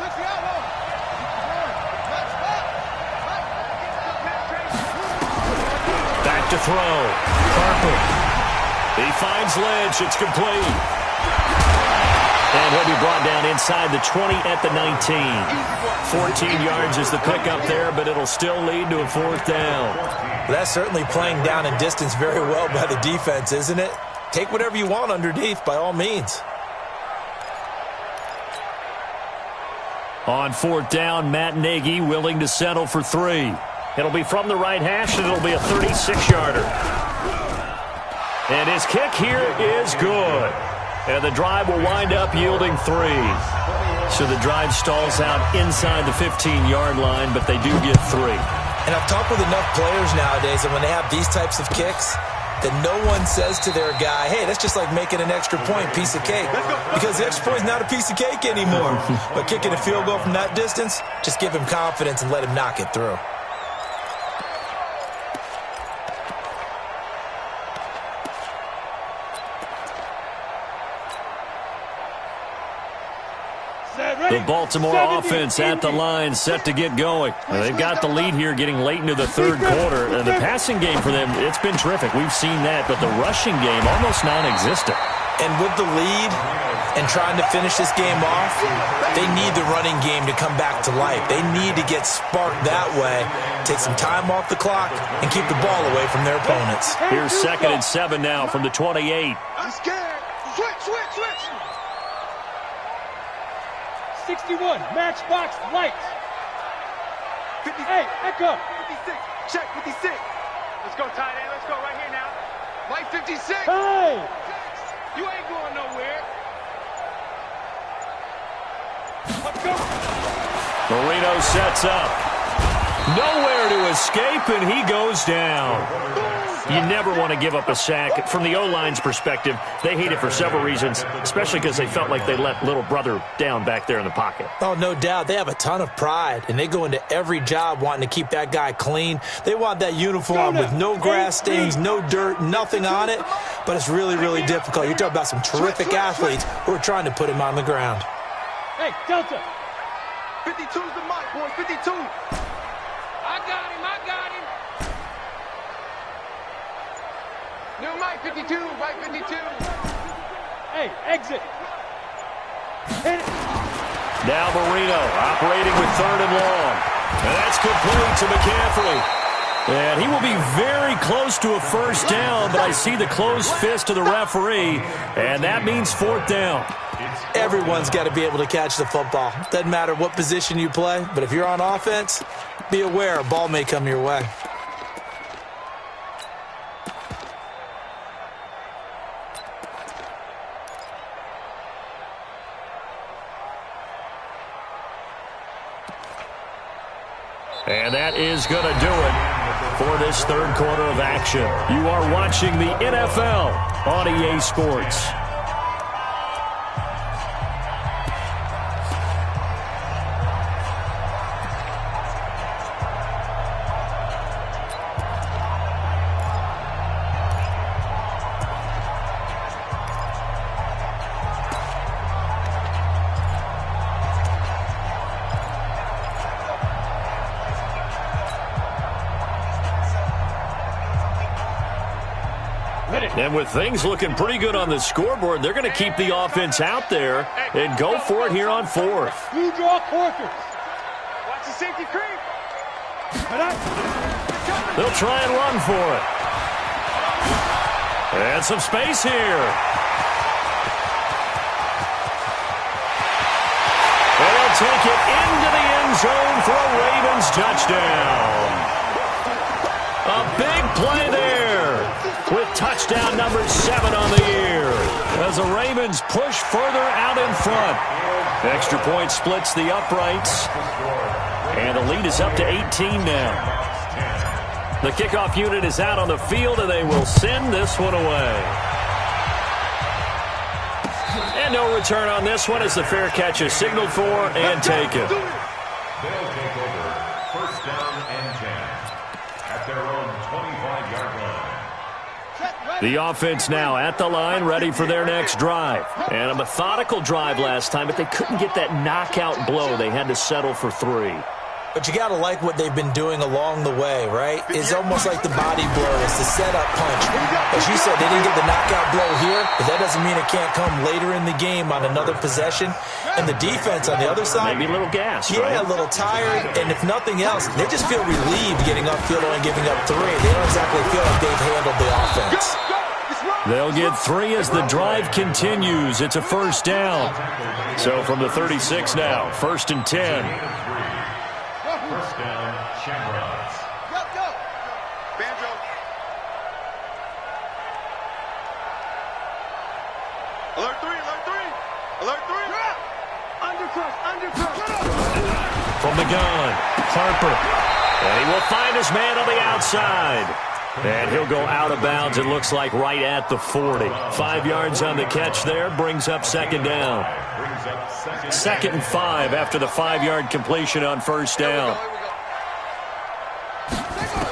Back to throw. Harper. He finds Lynch. It's complete. And he'll be brought down inside the 20 at the 19. 14 yards is the pickup there, but it'll still lead to a 4th down. That's certainly playing down in distance very well by the defense, isn't it? Take whatever you want underneath, by all means. On 4th down, Matt Nagy willing to settle for 3. It'll be from the right hash, and it'll be a 36-yarder. And his kick here is good. And the drive will wind up yielding 3. So the drive stalls out inside the 15-yard line, but they do get 3. And I've talked with enough players nowadays that when they have these types of kicks, that no one says to their guy, hey, that's just like making an extra point, piece of cake. Because the extra point is not a piece of cake anymore. But kicking a field goal from that distance, just give him confidence and let him knock it through. The Baltimore offense at the line, set to get going. They've got the lead here getting late into the 3rd quarter. And the passing game for them, it's been terrific. We've seen that, but the rushing game almost non-existent. And with the lead and trying to finish this game off, they need the running game to come back to life. They need to get sparked that way, take some time off the clock, and keep the ball away from their opponents. Here's 2nd and 7 now from the 28. I'm scared. Switch. 61, matchbox lights. 50, Hey, echo. 56. Check 56. Let's go, tight end. Let's go right here now. Mike 56. Hey! You ain't going nowhere. Let's go. Marino sets up. Nowhere to escape, and he goes down. You never want to give up a sack. From the O-line's perspective, they hate it for several reasons, especially because they felt like they let little brother down back there in the pocket. Oh, no doubt. They have a ton of pride, and they go into every job wanting to keep that guy clean. They want that uniform with no grass stains, no dirt, nothing on it. But it's really, really difficult. You're talking about some terrific athletes who are trying to put him on the ground. Hey, Delta. 52's the mic, boys. 52. I got him. New Mike 52, Mike 52. Hey, exit. Hit it. Now Marino operating with 3rd and long. And that's complete to McCaffrey. And he will be very close to a first down, but I see the closed fist of the referee, and that means fourth down. Everyone's got to be able to catch the football. Doesn't matter what position you play, but if you're on offense, be aware a ball may come your way. And that is going to do it for this third quarter of action. You are watching the NFL on EA Sports. And with things looking pretty good on the scoreboard, they're going to keep the offense out there and go for it here on fourth. You draw quarters. Watch the safety creep. They'll try and run for it. And some space here. They'll take it into the end zone for a Ravens touchdown. A big play there with touchdown number 7 on the year as the Ravens push further out in front. Extra point splits the uprights, and the lead is up to 18 now. The kickoff unit is out on the field, and they will send this one away. And no return on this one as the fair catch is signaled for and taken. They'll take over first down and 10 at their own 25-yard line. The offense now at the line, ready for their next drive. And a methodical drive last time, but they couldn't get that knockout blow. They had to settle for 3. But you got to like what they've been doing along the way, right? It's almost like the body blow. It's the setup punch. As you said, they didn't get the knockout blow here, but that doesn't mean it can't come later in the game on another possession. And the defense on the other side, maybe a little gas, yeah, right? A little tired. And if nothing else, they just feel relieved getting upfield and giving up 3. They don't exactly feel like they've handled the offense. They'll get 3 as the drive continues. It's a first down. So from the 36 now, first and 10. First down, Shamrocks. Go. Banjo. Alert 3, alert 3. Alert 3. Undercross. From the gun, Harper. And he will find his man on the outside. And he'll go out of bounds, it looks like, right at the 40. 5 yards on the catch there, brings up second down. Second and 5 after the 5-yard completion on first down.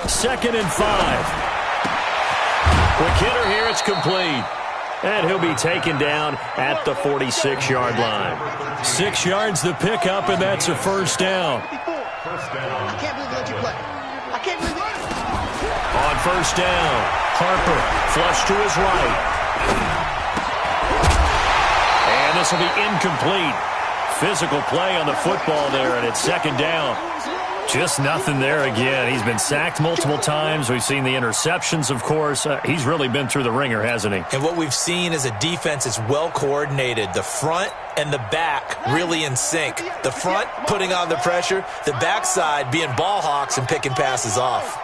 Second and 5. Quick hitter here, it's complete. And he'll be taken down at the 46-yard line. 6 yards the pickup, and that's a first down. I can't believe they let you play. I can't believe it. On first down, Harper flush to his right. And this will be incomplete. Physical play on the football there, and it's second down. Just nothing there again. He's been sacked multiple times. We've seen the interceptions, of course. He's really been through the ringer, hasn't he? And what we've seen is a defense is well coordinated. The front and the back really in sync. The front putting on the pressure, the backside being ball hawks and picking passes off.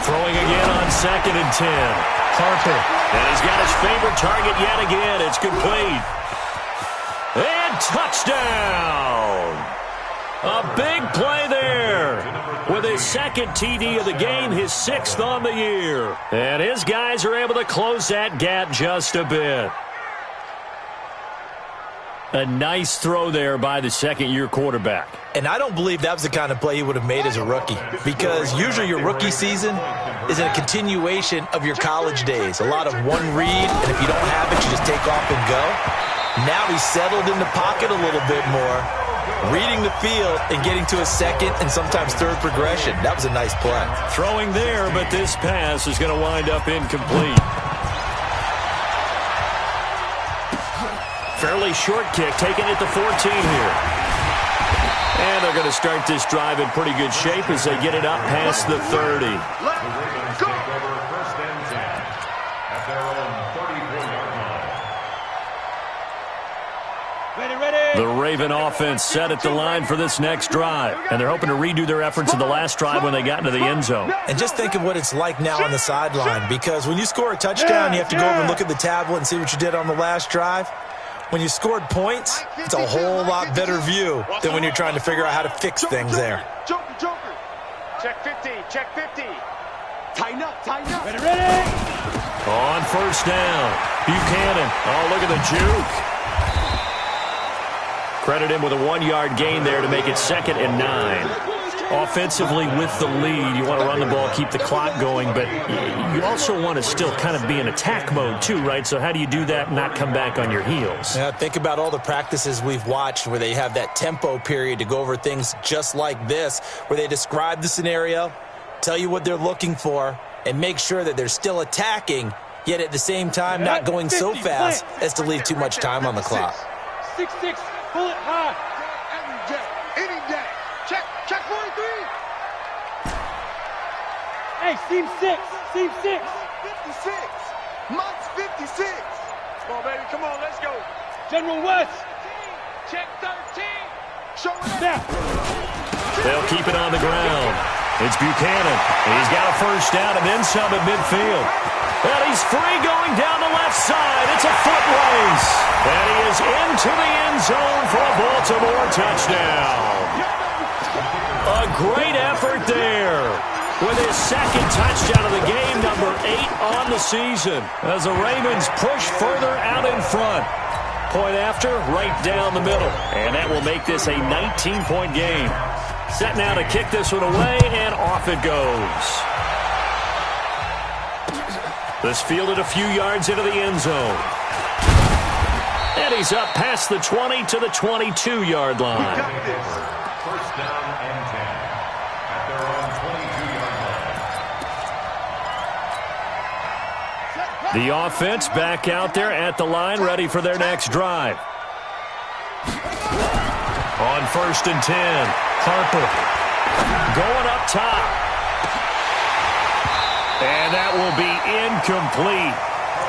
Throwing again on second and 10. Harper. And he's got his favorite target yet again. It's complete. And touchdown. A big play there. With his second TD of the game, his 6th on the year. And his guys are able to close that gap just a bit. A nice throw there by the second-year quarterback. And I don't believe that was the kind of play he would have made as a rookie, because usually your rookie season is a continuation of your college days. A lot of one read, and if you don't have it, you just take off and go. Now he's settled in the pocket a little bit more, reading the field and getting to a second and sometimes third progression. That was a nice play. Throwing there, but this pass is going to wind up incomplete. Fairly short kick, taking it to 14 here. And they're going to start this drive in pretty good shape as they get it up past the 30. Let's go. Take over first and 10 at their own 34-yard line. Ready. The Raven offense set at the line for this next drive. And they're hoping to redo their efforts in the last drive when they got into the end zone. And just think of what it's like now on the sideline, because when you score a touchdown, you have to go over and look at the tablet and see what you did on the last drive. When you scored points, it's a whole lot better view than when you're trying to figure out how to fix things there. Joker. Check 50, check 50. Tighten up. Ready. On first down, Buchanan. Oh, look at the juke. Credit him with a 1-yard gain there to make it 2nd and 9. Offensively with the lead, you want to run the ball, keep the clock going, but you also want to still kind of be in attack mode too, right? So how do you do that and not come back on your heels? Yeah, think about all the practices we've watched where they have that tempo period to go over things just like this, where they describe the scenario, tell you what they're looking for, and make sure that they're still attacking, yet at the same time not going so fast as to leave too much time on the clock. 6-6, pull it high. Any day. Check 43. Hey, seam 6. 56. Mike's 56. Come on, baby, come on, let's go. General West. Check 13. Show it Now. They'll keep it on the ground. It's Buchanan. He's got a first down and then some at midfield. And he's free going down the left side. It's a foot race. And he is into the end zone for a Baltimore touchdown. A great effort there with his 2nd touchdown of the game, number 8 on the season, as the Ravens push further out in front. Point after, right down the middle. And that will make this a 19-point game. Set now to kick this one away, and off it goes. This fielded a few yards into the end zone. And he's up past the 20 to the 22-yard line. First down and 10 at their own 22-yard line. The offense back out there at the line, ready for their next drive. On first and 10, Harper going up top. And that will be incomplete.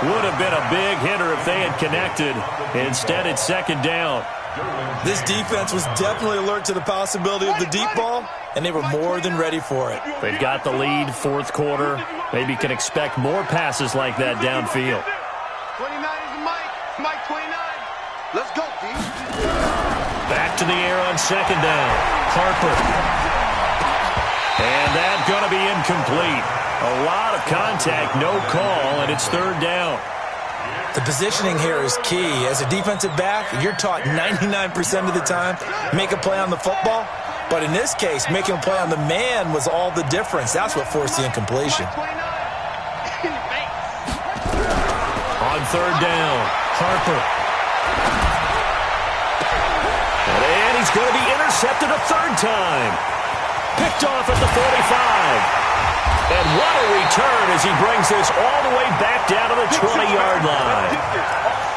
Would have been a big hitter if they had connected. Instead, it's 2nd down. This defense was definitely alert to the possibility of the deep ball, and they were more than ready for it. They've got the lead, 4th quarter. Maybe can expect more passes like that downfield. 29 is Mike 29. Let's go, D. Back to the air on 2nd down. Harper. And that's going to be incomplete. A lot of contact, no call, and it's 3rd down. The positioning here is key. As a defensive back, you're taught 99% of the time, make a play on the football. But in this case, making a play on the man was all the difference. That's what forced the incompletion. On 3rd down, Harper. And he's going to be intercepted a 3rd time. Picked off at the 45. And what a return as he brings this all the way back down to the 20-yard line.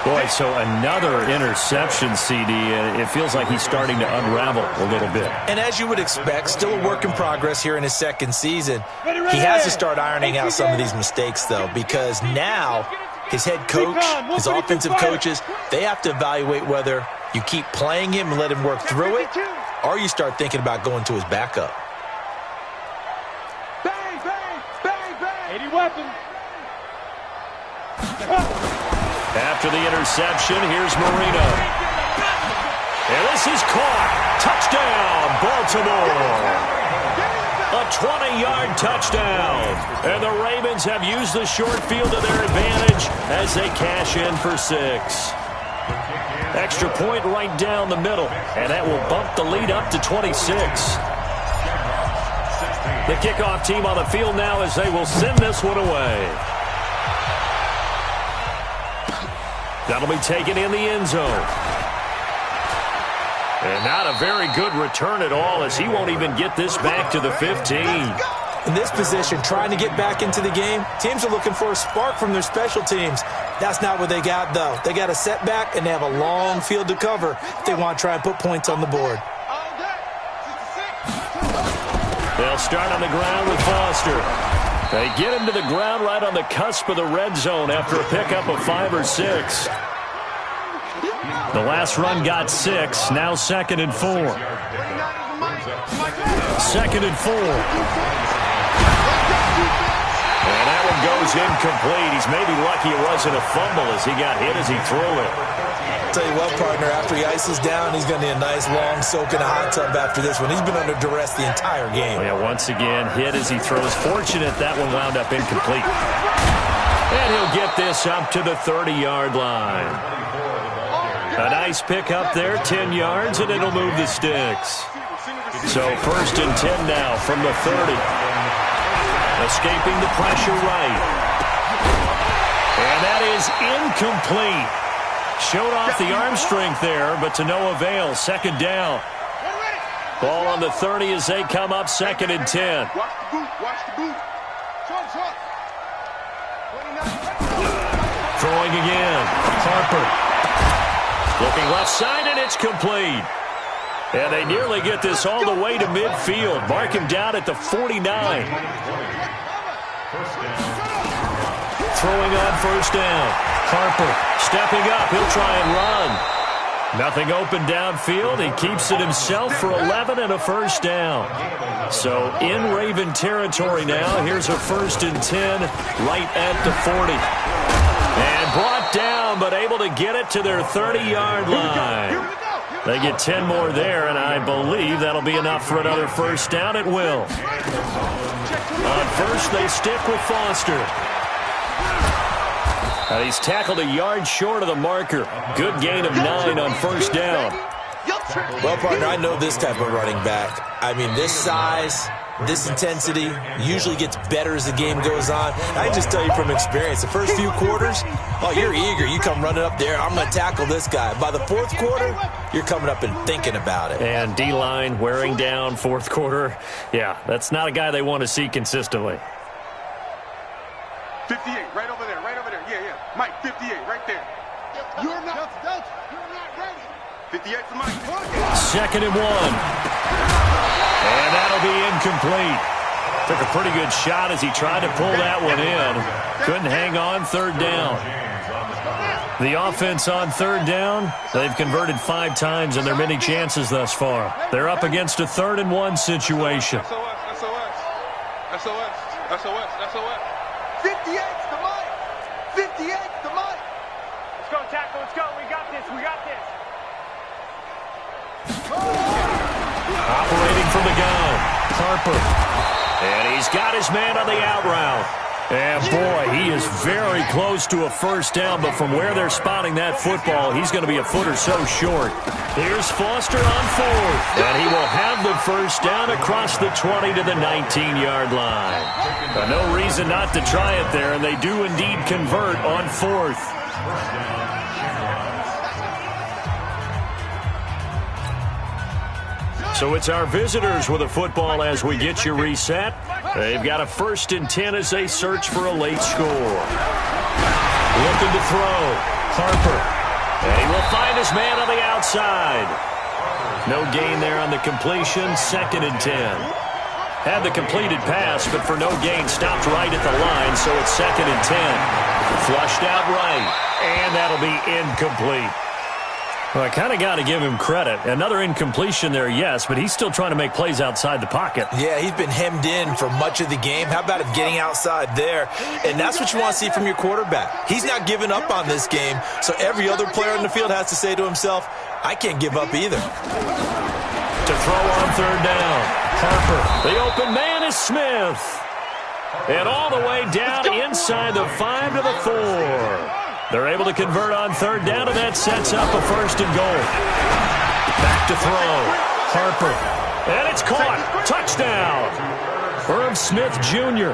Boy, so another interception, CD. It feels like he's starting to unravel a little bit. And as you would expect, still a work in progress here in his 2nd season. He has to start ironing out some of these mistakes, though, because now his head coach, his offensive coaches, they have to evaluate whether you keep playing him and let him work through it, or you start thinking about going to his backup. Weapon. After the interception, here's Marino. And this is caught. Touchdown, Baltimore. A 20-yard touchdown. And the Ravens have used the short field to their advantage as they cash in for 6. Extra point right down the middle. And that will bump the lead up to 26. The kickoff team on the field now as they will send this one away. That'll be taken in the end zone. And not a very good return at all, as he won't even get this back to the 15. In this position, trying to get back into the game, teams are looking for a spark from their special teams. That's not what they got, though. They got a setback, and they have a long field to cover if they want to try and put points on the board. They'll start on the ground with Foster. They get him to the ground right on the cusp of the red zone after a pickup of 5 or 6. The last run got 6, now 2nd and 4. 2nd and 4. And that one goes incomplete. He's maybe lucky it wasn't a fumble as he got hit as he threw it. Tell you what, partner, after he ices down, he's going to need a nice long soak in a hot tub after this one. He's been under duress the entire game. Yeah, once again, hit as he throws. Fortunate that one wound up incomplete. And he'll get this up to the 30-yard line. A nice pick up there, 10 yards, and it'll move the sticks. So 1st and 10 now from the 30. Escaping the pressure right. And that is incomplete. Showed off the arm strength there, but to no avail. 2nd down. Ball on the 30 as they come up 2nd and 10. Watch the boot. Watch the boot. Throwing again. Harper. Looking left side, and it's complete. And they nearly get this all the way to midfield. Mark him down at the 49. Throwing on 1st down. Harper stepping up. He'll try and run. Nothing open downfield. He keeps it himself for 11 and a 1st down. So in Raven territory now. Here's a 1st and 10 right at the 40. And brought down, but able to get it to their 30-yard line. They get 10 more there, and I believe that'll be enough for another 1st down. It will. On 1st, they stick with Foster. He's tackled a yard short of the marker. Good gain of 9 on 1st down. Well, partner, I know this type of running back. I mean, this size, this intensity usually gets better as the game goes on. I can just tell you from experience, the first few quarters, oh, you're eager. You come running up there, I'm going to tackle this guy. By the 4th quarter, you're coming up and thinking about it. And D-line wearing down 4th quarter. Yeah, that's not a guy they want to see consistently. 58, right over there, right over there. Yeah, yeah. Mike, 58, right there. You're not ready. 58 to Mike. 2nd and 1. And that'll be incomplete. Took a pretty good shot as he tried to pull that one in. Couldn't hang on. 3rd down. The offense on 3rd down, they've converted 5 times in their many chances thus far. They're up against a 3rd and 1 situation. SOS. 58's the Mike. 58's the Mike. Let's go, tackle. Let's go. We got this. Operating from the gun, Harper. And he's got his man on the out route. And, boy, he is very close to a 1st down, but from where they're spotting that football, he's going to be a foot or so short. Here's Foster on 4th, and he will have the 1st down across the 20 to the 19-yard line. But no reason not to try it there, and they do indeed convert on 4th. So it's our visitors with a football as we get you reset. They've got a 1st and 10 as they search for a late score. Looking to throw. Harper. And he will find his man on the outside. No gain there on the completion. 2nd and 10. Had the completed pass, but for no gain, stopped right at the line, so it's 2nd and 10. Flushed out right, and that'll be incomplete. Well, I kind of got to give him credit. Another incompletion there, yes, but he's still trying to make plays outside the pocket. Yeah, he's been hemmed in for much of the game. How about him getting outside there? And that's what you want to see from your quarterback. He's not giving up on this game, so every other player on the field has to say to himself, I can't give up either. To throw on 3rd down, Harper. The open man is Smith. And all the way down inside the 5 to the 4. They're able to convert on 3rd down, and that sets up a 1st and goal. Back to throw. Harper. And it's caught. Touchdown. Herb Smith Jr.,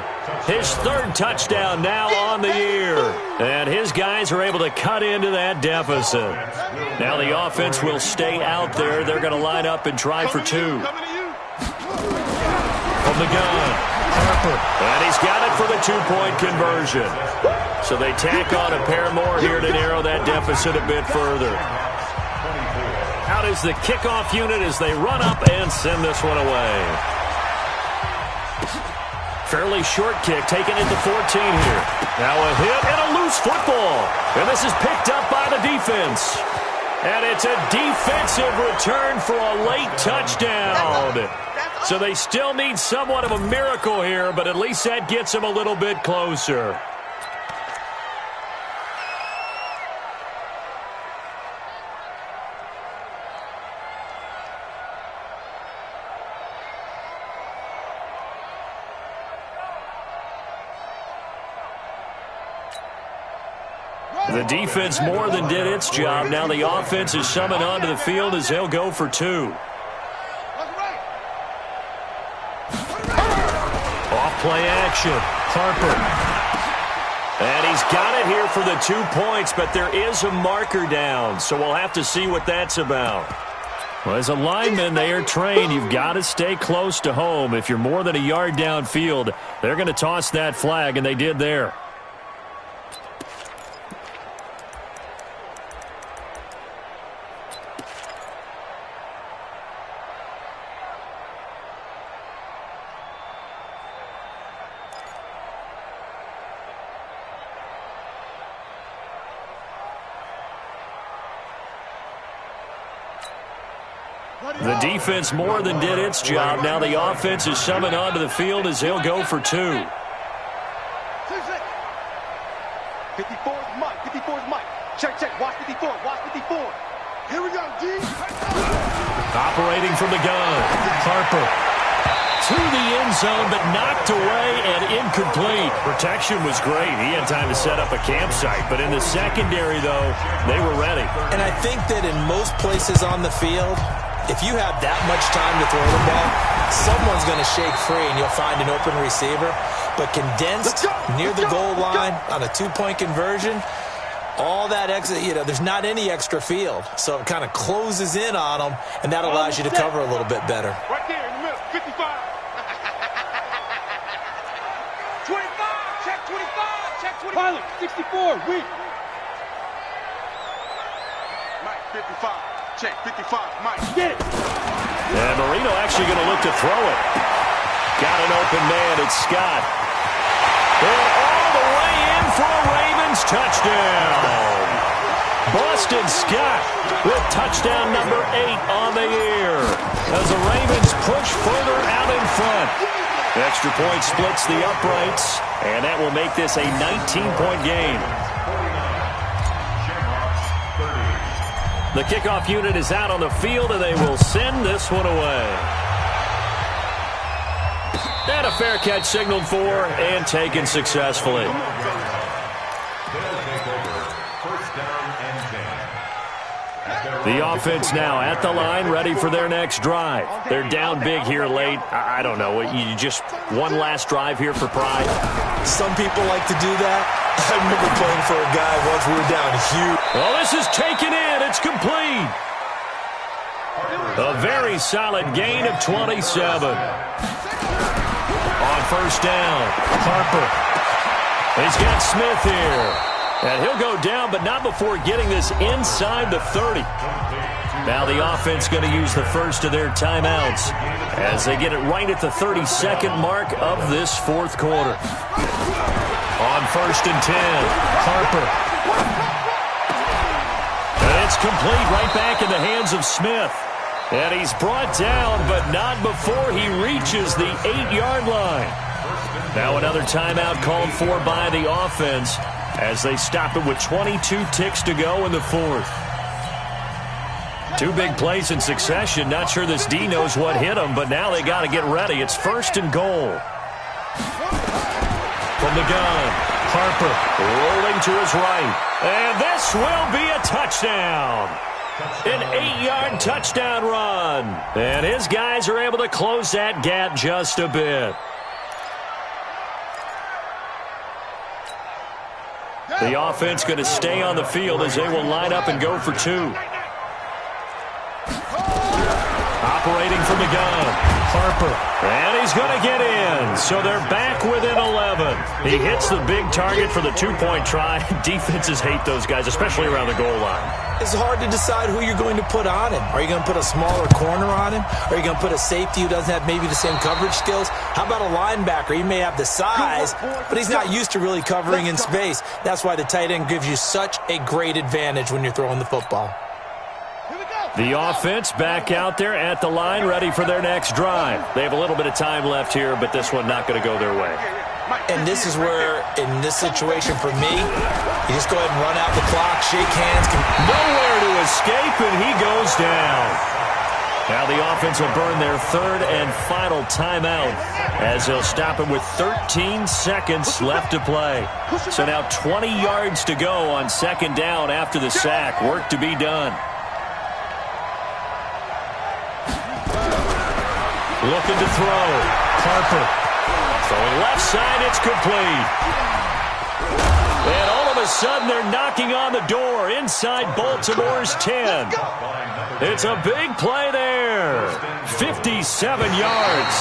his third touchdown now on the year. And his guys are able to cut into that deficit. Now the offense will stay out there. They're going to line up and try for two. From the gun, Harper. And he's got it for the two-point conversion. So they tack on a pair more here to narrow that deficit a bit further. Out is the kickoff unit as they run up and send this one away. Fairly short kick, taken at the 14 here. Now a hit and a loose football. And this is picked up by the defense. And it's a defensive return for a late touchdown. So they still need somewhat of a miracle here, but at least that gets them a little bit closer. The defense more than did its job. Now the offense is summoned onto the field as they'll go for two. Off play action. Harper. And he's got it here for the 2 points, but there is a marker down, so we'll have to see what that's about. Well, as a lineman, they are trained. You've got to stay close to home. If you're more than a yard downfield, they're going to toss that flag, and they did there. The defense more than did its job. Now the offense is summoned onto the field as they'll go for two. 54's Mike. 54's Mike. Check, check. Watch 54. Watch 54. Here we go, D. Operating from the gun. Harper. To the end zone, but knocked away and incomplete. Protection was great. He had time to set up a campsite. But in the secondary, though, they were ready. And I think that in most places on the field, if you have that much time to throw the ball, someone's going to shake free and you'll find an open receiver. But condensed near the goal line on a two-point conversion, all that extra, there's not any extra field. So it kind of closes in on them, and that allows you to cover a little bit better. Right there in the middle, 55. 25, check 25, check 25. Pilot, 64, weak. Mike, 55. Check, 55, Mike. Get it. And Marino actually going to look to throw it. Got an open man. It's Scott. And all the way in for a Ravens touchdown. Boston Scott with touchdown number 8 on the year as the Ravens push further out in front. Extra point splits the uprights, and that will make this a 19-point game. The kickoff unit is out on the field, and they will send this one away. And a fair catch signaled for and taken successfully. The offense now at the line, ready for their next drive. They're down big here late. I don't know. You just one last drive here for pride. Some people like to do that. I remember playing for a guy once we were down huge. Well, this is taken in. It's complete. A very solid gain of 27. On first down, Harper. He's got Smith here. And he'll go down, but not before getting this inside the 30. Now the offense going to use the first of their timeouts as they get it right at the 32nd mark of this fourth quarter. On first and 10, Harper. And it's complete right back in the hands of Smith. And he's brought down, but not before he reaches the 8-yard line. Now another timeout called for by the offense as they stop it with 22 ticks to go in the fourth. Two big plays in succession. Not sure this D knows what hit him, but now they got to get ready. It's first and goal. From the gun, Harper rolling to his right. And this will be a touchdown. An 8-yard touchdown run. And his guys are able to close that gap just a bit. The offense going to stay on the field as they will line up and go for two. Operating from the gun, Harper. And he's going to get in. So they're back within 11. He hits the big target for the two-point try. Defenses hate those guys, especially around the goal line. It's hard to decide who you're going to put on him. Are you going to put a smaller corner on him? Are you going to put a safety who doesn't have maybe the same coverage skills? How about a linebacker? He may have the size, but he's not used to really covering in space. That's why the tight end gives you such a great advantage when you're throwing the football. The offense back out there at the line, ready for their next drive. They have a little bit of time left here, but this one not going to go their way. And this is where, in this situation for me, you just go ahead and run out the clock, shake hands. Nowhere to escape, and he goes down. Now the offense will burn their third and final timeout as they'll stop him with 13 seconds left to play. So now 20 yards to go on second down after the sack. Work to be done. Looking to throw. Harper. Throwing left side, it's complete. And all of a sudden, they're knocking on the door inside Baltimore's 10. It's a big play there. 57 yards.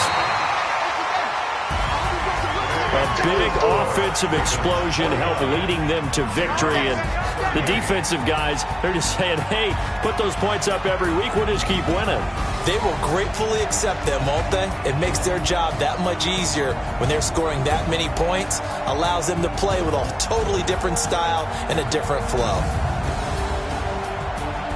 A big offensive explosion helped leading them to victory. And the defensive guys, they're just saying, hey, put those points up every week. We'll just keep winning. They will gratefully accept them, won't they? It makes their job that much easier when they're scoring that many points. Allows them to play with a totally different style and a different flow.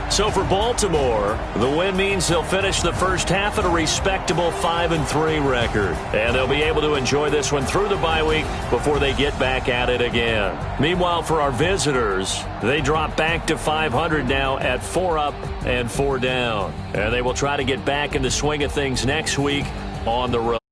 So for Baltimore, the win means they'll finish the first half at a respectable 5-3 record. And they'll be able to enjoy this one through the bye week before they get back at it again. Meanwhile, for our visitors, they drop back to 500 now at 4 up and 4 down. And they will try to get back in the swing of things next week on the road.